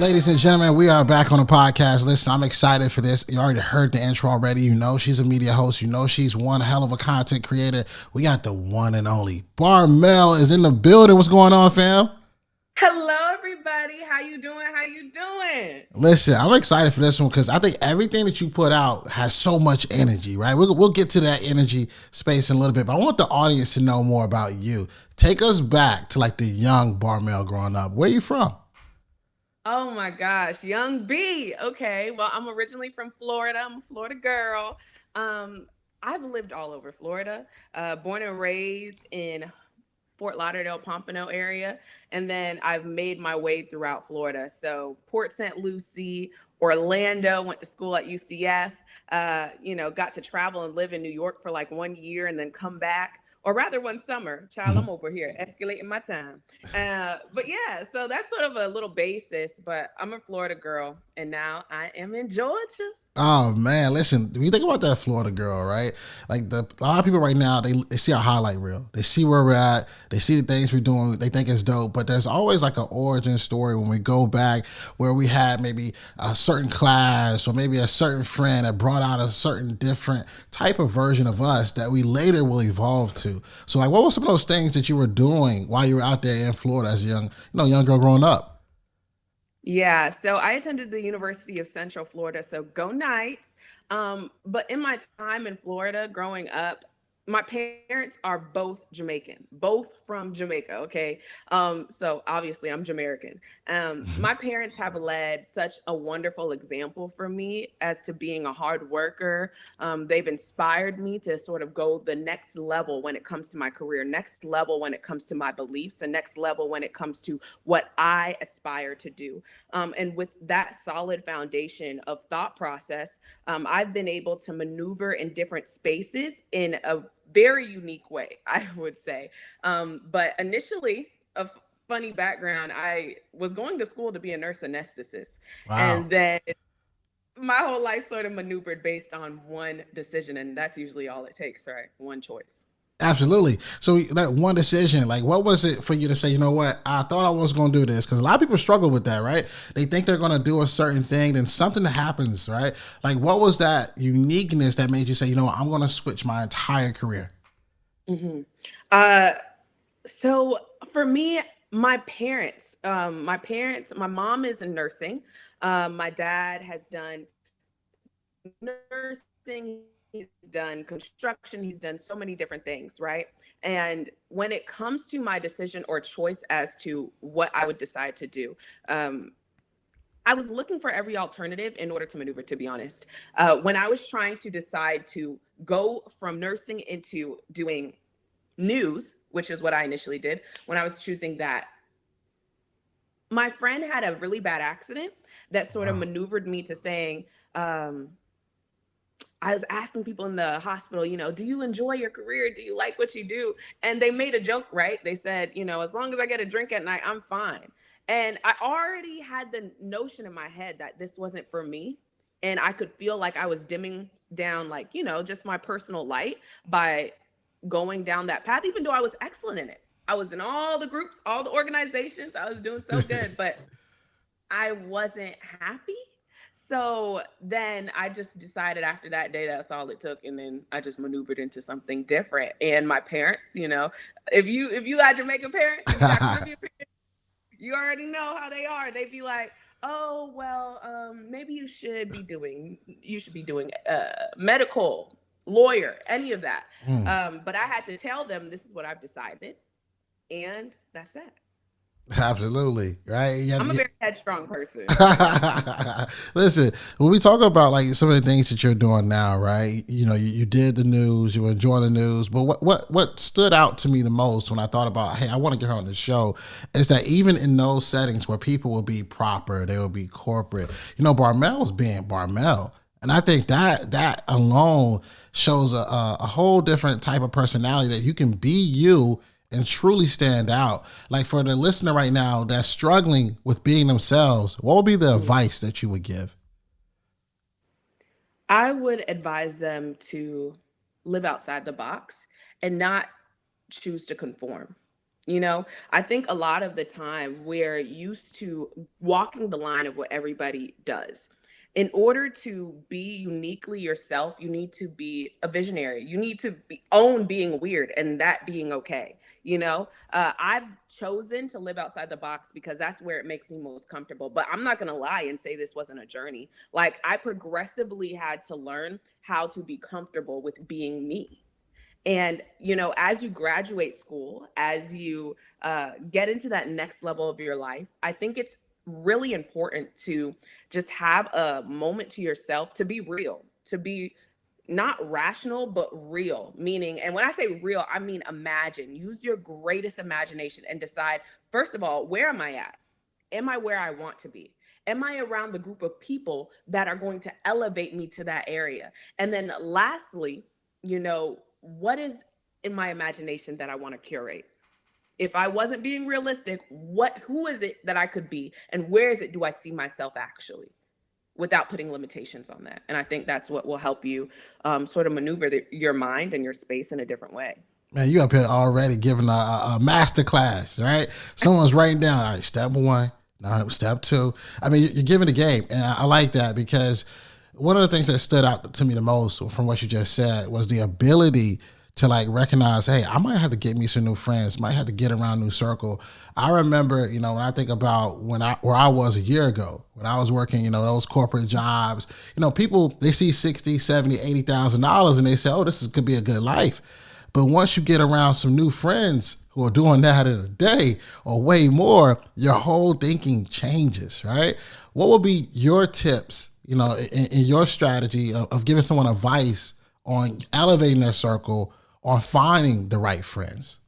Ladies and gentlemen, we are back on the podcast. Listen, I'm excited for this. You already heard the intro already. You know she's a media host. You know she's one hell of a content creator. We got the one and only Barmel is in the building. What's going on, fam? Hello, everybody. How you doing? How you doing? Listen, I'm excited for this one because I think everything that you put out has so much energy, right? We'll get to that energy space in a little bit, but I want the audience to know more about you. Take us back to like the young Barmel growing up. Where are you from? Oh my gosh, young B. Okay, well, I'm originally from Florida. I'm a Florida girl. Um, I've lived all over Florida. Born and raised in Fort Lauderdale, Pompano area, and then I've made my way throughout Florida. So Port St. Lucie, Orlando. Went to school at UCF. Got to travel and live in New York for like 1 year and then come back. Or rather, 1 summer. Child, I'm over here escalating my time. But yeah, so that's sort of a little basis. But I'm a Florida girl, and now I am in Georgia. Oh man, listen, when you think about that Florida girl, right? Like a lot of people right now, they see our highlight reel. They see where we're at, they see the things we're doing, they think it's dope, but there's always like an origin story when we go back where we had maybe a certain class or maybe a certain friend that brought out a certain different type of version of us that we later will evolve to. So like what were some of those things that you were doing while you were out there in Florida as a young girl growing up? Yeah, so I attended the University of Central Florida, so go Knights. But in my time in Florida growing up, my parents are both Jamaican, both from Jamaica, okay? So obviously I'm Jamaican. My parents have led such a wonderful example for me as to being a hard worker. They've inspired me to sort of go the next level when it comes to my career, next level when it comes to my beliefs, and next level when it comes to what I aspire to do. And with that solid foundation of thought process, I've been able to maneuver in different spaces in a very unique way, I would say. But initially, funny background, I was going to school to be a nurse anesthetist. Wow. And then my whole life sort of maneuvered based on one decision. And that's usually all it takes, right? One choice. Absolutely. So that one decision, like what was it for you to say, you know what, I thought I was going to do this? Because a lot of people struggle with that, right? They think they're going to do a certain thing, then something happens, right? Like what was that uniqueness that made you say, you know what, I'm going to switch my entire career? hmm Uh, so for me, my mom is in nursing. My dad has done nursing, he's done construction, he's done so many different things, right? And when it comes to my decision or choice as to what I would decide to do, um, I was looking for every alternative in order to maneuver, to be honest. When I was trying to decide to go from nursing into doing news, which is what I initially did, when I was choosing that, my friend had a really bad accident that sort of Wow. maneuvered me to saying, um, I was asking people in the hospital, do you enjoy your career? Do you like what you do? And they made a joke, right? They said, as long as I get a drink at night, I'm fine. And I already had the notion in my head that this wasn't for me. And I could feel like I was dimming down, like, just my personal light by going down that path, even though I was excellent in it. I was in all the groups, all the organizations. I was doing so good, but I wasn't happy. So then I just decided after that day that's all it took, and then I just maneuvered into something different. And my parents, if you had Jamaican parents, if you got Caribbean parents, you already know how they are. They'd be like, "Oh well, maybe you should be doing medical, lawyer, any of that." Mm. But I had to tell them this is what I've decided, and that's that. Absolutely. Right. Yeah, I'm a yeah. very headstrong person. Listen, when we talk about like some of the things that you're doing now, right? You did the news, you were enjoying the news, but what stood out to me the most when I thought about, hey, I want to get her on the show, is that even in those settings where people will be proper, they will be corporate. Barmel was being Barmel, and I think that alone shows a whole different type of personality that you can be you and truly stand out. Like for the listener right now that's struggling with being themselves, what would be the Mhm. advice that you would give? I would advise them to live outside the box and not choose to conform. You know, I think a lot of the time we're used to walking the line of what everybody does. In order to be uniquely yourself, you need to be a visionary. You need to own being weird and that being okay. You know, I've chosen to live outside the box because that's where it makes me most comfortable. But I'm not going to lie and say this wasn't a journey. Like, I progressively had to learn how to be comfortable with being me. And, you know, as you graduate school, as you get into that next level of your life, I think it's really important to just have a moment to yourself to be real, to be not rational, but real. Meaning, and when I say real, I mean imagine, use your greatest imagination and decide, first of all, where am I at? Am I where I want to be? Am I around the group of people that are going to elevate me to that area? And then lastly, you know, what is in my imagination that I want to curate? If I wasn't being realistic, who is it that I could be? And where is it do I see myself actually? Without putting limitations on that. And I think that's what will help you sort of maneuver your mind and your space in a different way. Man, you up here already giving a master class, right? Someone's writing down, all right, step one, now step two. I mean, you're giving the game. And I like that because one of the things that stood out to me the most from what you just said was the ability to like recognize, hey, I might have to get me some new friends, might have to get around a new circle. I remember, you know, when I think about where I was a year ago, when I was working, you know, those corporate jobs, you know, people they see 60, 70, $80,000 and they say, oh, could be a good life. But once you get around some new friends who are doing that in a day or way more, your whole thinking changes, right? What would be your tips, you know, in your strategy of giving someone advice on elevating their circle, on finding the right friends?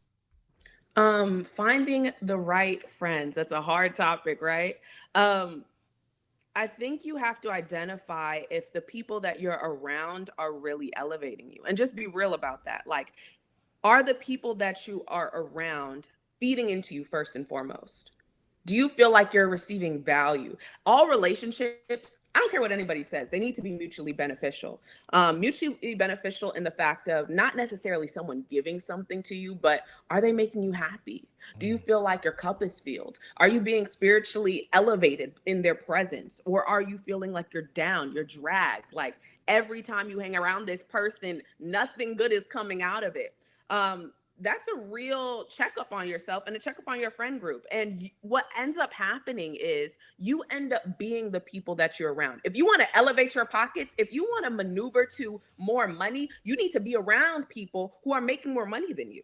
Finding the right friends. That's a hard topic, right? Um, I think you have to identify if the people that you're around are really elevating you and just be real about that. Like, are the people that you are around feeding into you first and foremost? Do you feel like you're receiving value? All relationships, I don't care what anybody says, they need to be mutually beneficial. Mutually beneficial in the fact of not necessarily someone giving something to you, but are they making you happy? Do you feel like your cup is filled? Are you being spiritually elevated in their presence? Or are you feeling like you're down, you're dragged? Like every time you hang around this person, nothing good is coming out of it. That's a real checkup on yourself and a checkup on your friend group. And what ends up happening is you end up being the people that you're around. If you want to elevate your pockets, if you want to maneuver to more money, you need to be around people who are making more money than you.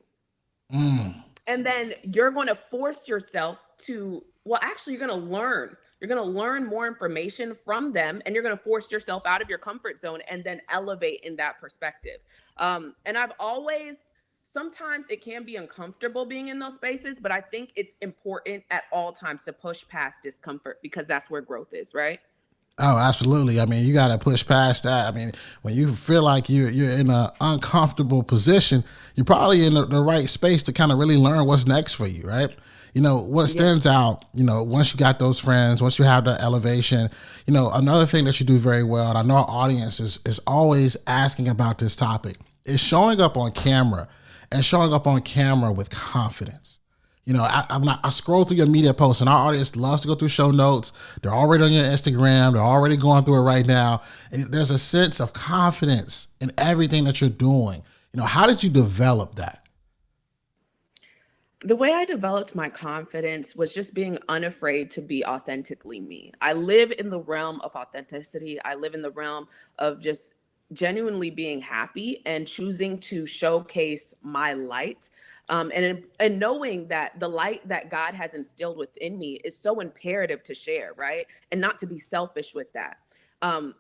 Mm. And then you're going to force yourself to, well, actually, you're going to learn. You're going to learn more information from them and you're going to force yourself out of your comfort zone and then elevate in that perspective. And I've always, sometimes it can be uncomfortable being in those spaces, but I think it's important at all times to push past discomfort because that's where growth is, right? Oh, absolutely. I mean, you got to push past that. I mean, when you feel like you're in an uncomfortable position, you're probably in the right space to kind of really learn what's next for you, right? You know, what Yeah. stands out, you know, once you got those friends, once you have the elevation, you know, another thing that you do very well, and I know our audience is always asking about this topic, is showing up on camera and showing up on camera with confidence. You know, I scroll through your media posts, and our audience loves to go through show notes. They're already on your Instagram. They're already going through it right now. And there's a sense of confidence in everything that you're doing. You know, how did you develop that? The way I developed my confidence was just being unafraid to be authentically me. I live in the realm of authenticity. I live in the realm of just genuinely being happy and choosing to showcase my light. And knowing that the light that God has instilled within me is so imperative to share, right? And not to be selfish with that. Um,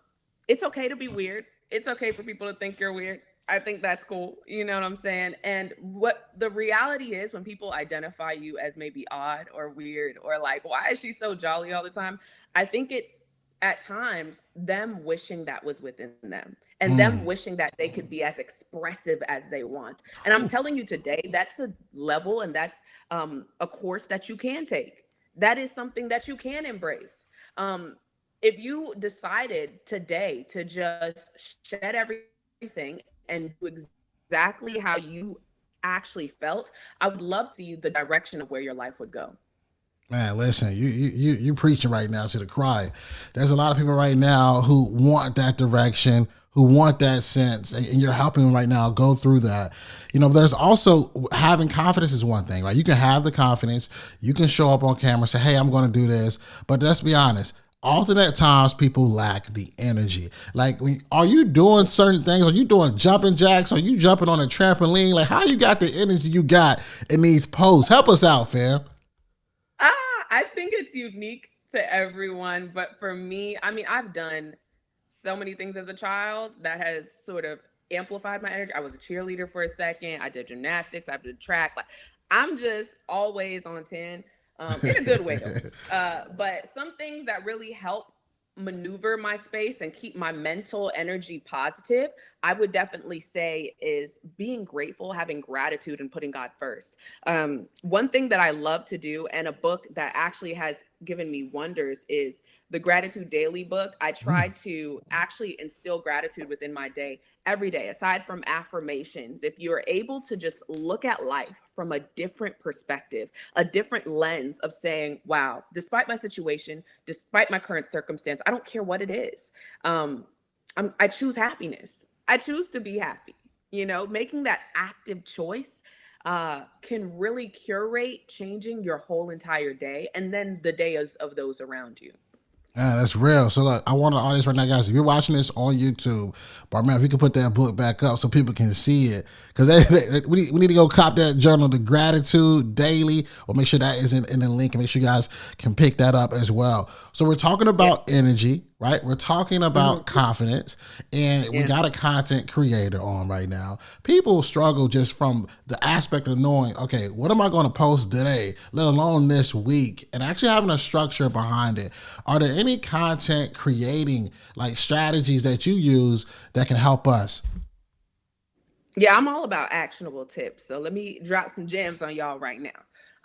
it's okay to be weird. It's okay for people to think you're weird. I think that's cool. You know what I'm saying? And what the reality is when people identify you as maybe odd or weird or like, why is she so jolly all the time? I think it's at times them wishing that was within them and them Mm. wishing that they could be as expressive as they want. And I'm telling you today, that's a level and that's a course that you can take. That is something that you can embrace. Um, if you decided today to just shed everything and do exactly how you actually felt, I would love to see the direction of where your life would go. Man, listen, you preaching right now to the choir. There's a lot of people right now who want that direction, who want that sense, and you're helping them right now go through that. There's also having confidence is one thing, right? You can have the confidence, you can show up on camera, and say, "Hey, I'm going to do this," but let's be honest. Often at times people lack the energy. Like, are you doing certain things? Are you doing jumping jacks? Are you jumping on a trampoline? Like, how you got the energy you got in these posts? Help us out, fam. I think it's unique to everyone, but for me, I mean, I've done so many things as a child that has sort of amplified my energy. I was a cheerleader for a second. I did gymnastics. I did track. Like, I'm just always on 10, in a good way though. But some things that really help maneuver my space and keep my mental energy positive, I would definitely say is being grateful, having gratitude, and putting God first. One thing that I love to do, and a book that actually has given me wonders, is the Gratitude Daily book. I try to actually instill gratitude within my day every day, aside from affirmations. If you're able to just look at life from a different perspective, a different lens of saying, wow, despite my situation, despite my current circumstance, I don't care what it is. I choose happiness. I choose to be happy. Making that active choice can really curate changing your whole entire day and then the days of those around you. Yeah, that's real. So look, I want the audience right now, guys. If you're watching this on YouTube, Barmel, if you can put that book back up so people can see it, because we need to go cop that journal, the Gratitude Daily, or make sure that is in the link, and make sure you guys can pick that up as well. So we're talking about energy, right? We're talking about confidence, and we got a content creator on right now. People struggle just from the aspect of knowing, okay, what am I going to post today, let alone this week, and actually having a structure behind it. Are there any content creating like strategies that you use that can help us? Yeah, I'm all about actionable tips. So let me drop some gems on y'all right now.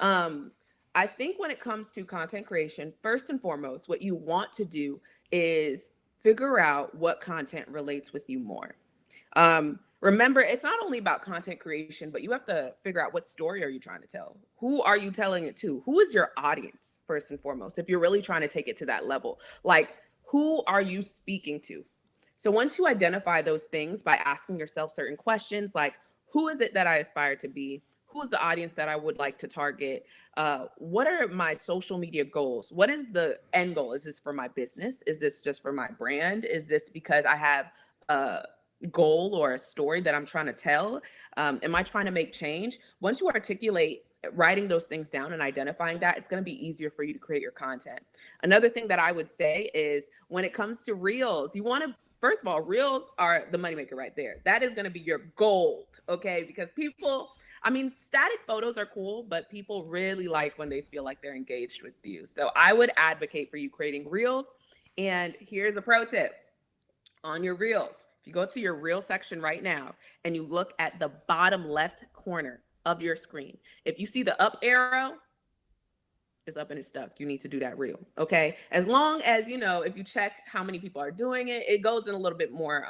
Um, I think when it comes to content creation, first and foremost, what you want to do is figure out what content relates with you more. Remember, it's not only about content creation, but you have to figure out what story are you trying to tell? Who are you telling it to? Who is your audience, first and foremost, if you're really trying to take it to that level? Like, who are you speaking to? So once you identify those things by asking yourself certain questions like, who is it that I aspire to be? Who is the audience that I would like to target? What are my social media goals? What is the end goal? Is this for my business? Is this just for my brand? Is this because I have a goal or a story that I'm trying to tell? Am I trying to make change? Once you articulate writing those things down and identifying that, it's going to be easier for you to create your content. Another thing that I would say is when it comes to reels, you want to, first of all, reels are the moneymaker right there. That is going to be your gold, okay? Because people, I mean, static photos are cool, but people really like when they feel like they're engaged with you. So I would advocate for you creating reels. And here's a pro tip on your reels. If you go to your reel section right now and you look at the bottom left corner of your screen, if you see the up arrow, it's up and it's stuck. You need to do that reel. Okay. As long as, if you check how many people are doing it, it goes in a little bit more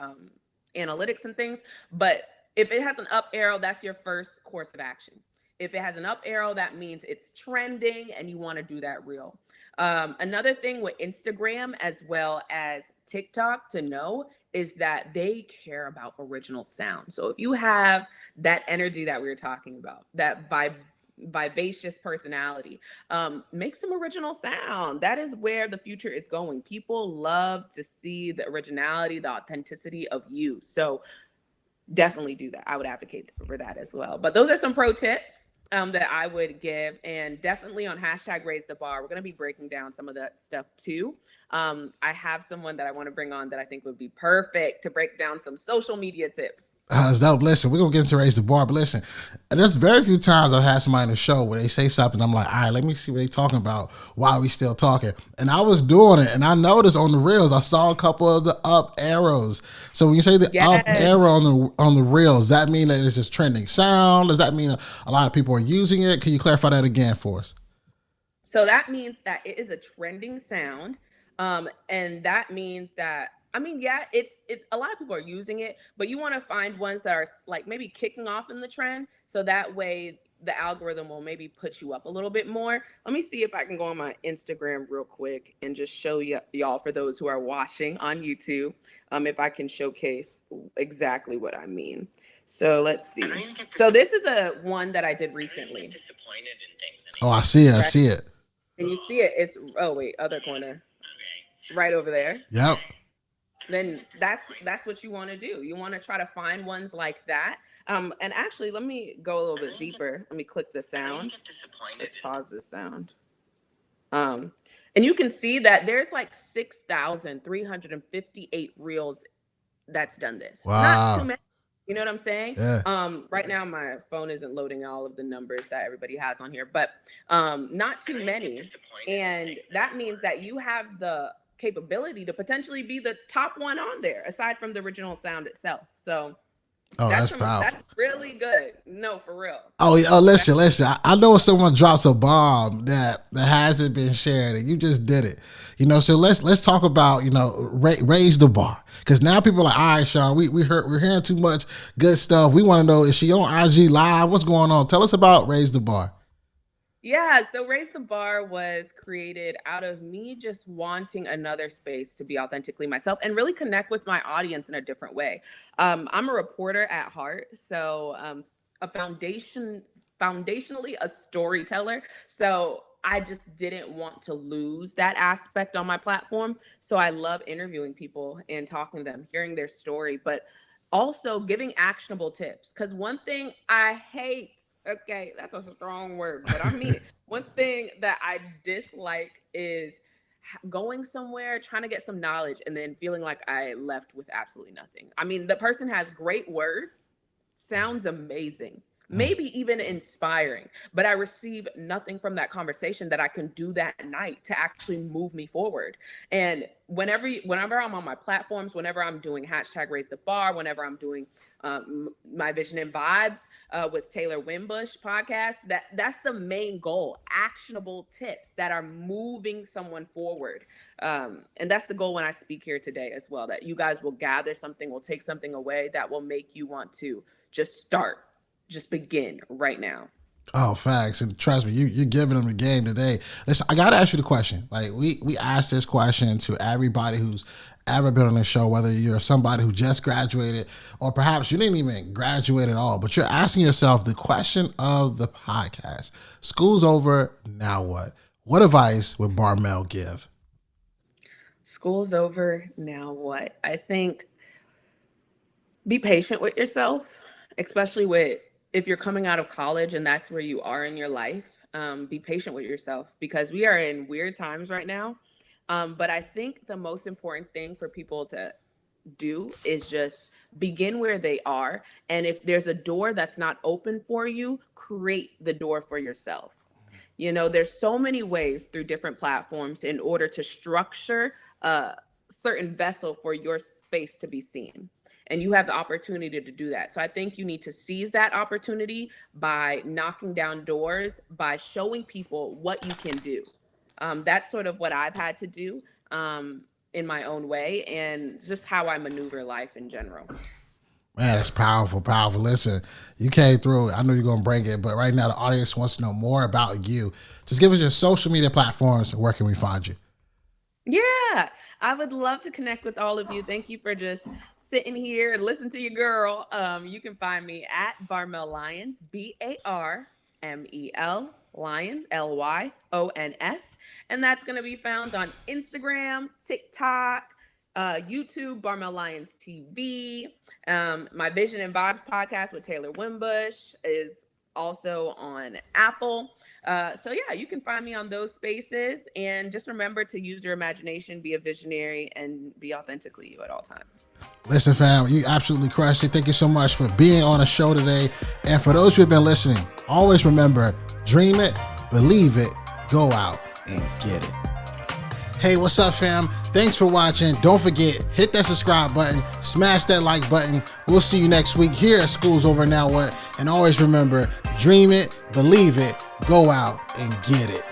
analytics and things. But if it has an up arrow, that's your first course of action. If it has an up arrow, that means it's trending and you want to do that reel. Another thing with Instagram as well as TikTok to know is that they care about original sound. So if you have that energy that we were talking about, that vivacious personality, make some original sound. That is where the future is going. People love to see the originality, the authenticity of you. So definitely do that. I would advocate for that as well. But those are some pro tips that I would give. And definitely on hashtag raise the bar, we're going to be breaking down some of that stuff too. I have someone that I want to bring on that I think would be perfect to break down some social media tips. That's dope. Listen, we're gonna get into raise the bar, but listen, and there's very few times I've had somebody on the show where they say something. I'm like, all right, let me see what they talking about. Why are we still talking? And I was doing it, and I noticed on the reels, I saw a couple of the up arrows. So when you say the up arrow on the reels, does that mean that it's just trending sound? Does that mean a lot of people are using it? Can you clarify that again for us? So that means that it is a trending sound. And that means that, I mean, yeah, it's a lot of people are using it, but you want to find ones that are like maybe kicking off in the trend, so that way the algorithm will maybe put you up a little bit more. Let me see if I can go on my Instagram real quick and just show y'all, for those who are watching on YouTube, if I can showcase exactly what I mean. So let's see. So this is a one that I did recently. Oh, I see it. I see it. And you see it. It's, oh wait, other corner, right over there. Yep. Then that's what you want to do. You want to try to find ones like that. And actually, let me go a little bit deeper. Let me click the sound. Let's pause this sound. And you can see that there's like 6,358 reels that's done this. Wow. Not too many. You know what I'm saying? Yeah. Right now my phone isn't loading all of the numbers that everybody has on here, but not too many. And that means that you have the capability to potentially be the top one on there, aside from the original sound itself. So that's powerful. That's really good. No, for real. Oh, listen. I know if someone drops a bomb that hasn't been shared, and you just did it. So let's talk about raise the bar, because now people are like, all right, Shawn, we're hearing too much good stuff. We want to know, is she on IG Live? What's going on? Tell us about Raise the Bar. Yeah, so Raise the Bar was created out of me just wanting another space to be authentically myself and really connect with my audience in a different way. I'm a reporter at heart, so foundationally a storyteller. So I just didn't want to lose that aspect on my platform. So I love interviewing people and talking to them, hearing their story, but also giving actionable tips. Because one thing I hate, okay, that's a strong word, but I mean it. One thing that I dislike is going somewhere, trying to get some knowledge, and then feeling like I left with absolutely nothing. I mean, the person has great words, sounds amazing, maybe even inspiring, but I receive nothing from that conversation that I can do that night to actually move me forward. And whenever I'm on my platforms, whenever I'm doing hashtag Raise the Bar, whenever I'm doing my Vision and Vibes with Taylor Wimbush podcast, that's the main goal: actionable tips that are moving someone forward. And that's the goal when I speak here today as well, that you guys will gather something, will take something away that will make you want to just begin right now. Oh, facts. And trust me, you're giving them the game today. Listen, I got to ask you the question. Like, we asked this question to everybody who's ever been on the show, whether you're somebody who just graduated or perhaps you didn't even graduate at all, but you're asking yourself the question of the podcast: school's over, now what? What advice would Barmel give? School's over, now what? I think be patient with yourself, especially if you're coming out of college and that's where you are in your life. Be patient with yourself, because we are in weird times right now. But I think the most important thing for people to do is just begin where they are. And if there's a door that's not open for you, create the door for yourself. There's so many ways through different platforms in order to structure a certain vessel for your space to be seen. And you have the opportunity to do that. So I think you need to seize that opportunity by knocking down doors, by showing people what you can do. That's sort of what I've had to do in my own way, and just how I maneuver life in general. Man, that's powerful, powerful. Listen, you came through. I know you're going to bring it, but right now the audience wants to know more about you. Just give us your social media platforms. Where can we find you? Yeah, I would love to connect with all of you. Thank you for just sitting here and listen to your girl. You can find me at Barmel Lyons, BARMEL Lyons, LYONS. And that's going to be found on Instagram, TikTok, YouTube, Barmel Lyons TV. My Vision and Vibes podcast with Taylor Wimbush is also on Apple. So yeah, you can find me on those spaces, and just remember to use your imagination, be a visionary, and be authentically you at all times. Listen, fam, you absolutely crushed it. Thank you so much for being on the show today. And for those who have been listening, always remember, dream it, believe it, go out and get it. Hey, what's up, fam? Thanks for watching. Don't forget, hit that subscribe button, smash that like button. We'll see you next week here at School's Over Now What. And always remember, dream it, believe it, go out and get it.